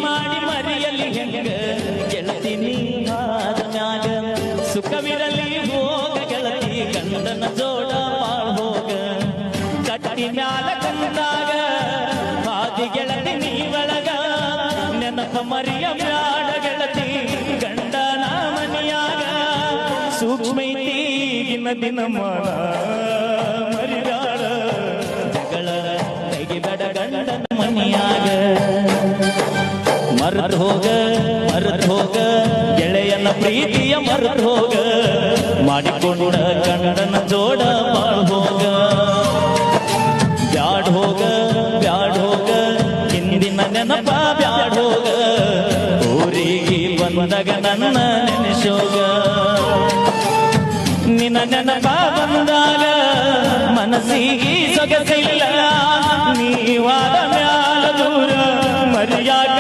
ಮಾಡಿ ಮರಿಯಲಿ ಹೆಂಗ ಗೆಳತಿನಿ ಆದ ಮ್ಯಾಗ ಸುಖವಿರಲಿ ಹೋಗ ಗೆಳತಿ ಗಂಡನ ಜೋಡ ಬಾಳ್ ಹೋಗ ಕಟ್ಟಿ ಮ್ಯಾಲ ಕಂದಾಗ ಹಾದಿ ಗೆಳತಿ ನೀ ಒಳಗ ನೆನಪ ಮರಿಯ ಬ್ಯಾಡ ಗೆಳತಿ ಗಂಡನ ಮನಿಯಾಗ ಸೂಕ್ಷ್ಮೈತಿಗಿನ ದಿನ ಮಾನ ಮರಿದಾಳ ಜಗಳ ತೆಗಿಬೇಡ ಗಂಡನ ಮನಿಯಾಗ ಮರೆತು ಹೋಗ ಗೆಳೆಯನ ಪ್ರೀತಿಯ ಮರೆತು ಹೋಗ ಮಾಡಿಕೊಂಡ ಗಂಡನ ಜೋಡ ಬಾಳ್ ಹೋಗ ಬ್ಯಾಡ್ ಹೋಗ ಹಿಂದಿನ ನೆನಪ ಬ್ಯಾಡ್ ಹೋಗ ಊರಿಗೆ ಬಂದಾಗ ನನ್ನ ನೆನೆಸೋಗ ನಿನ್ನ ನೆನಪ ಬಂದಾಗ ಮನಸ್ಸಿಗೆ ಸೊಗಸಿಲ್ಲ ನೀವಾದ ಮ್ಯಾಲ ದೂರ ಮರ್ಯಾಗ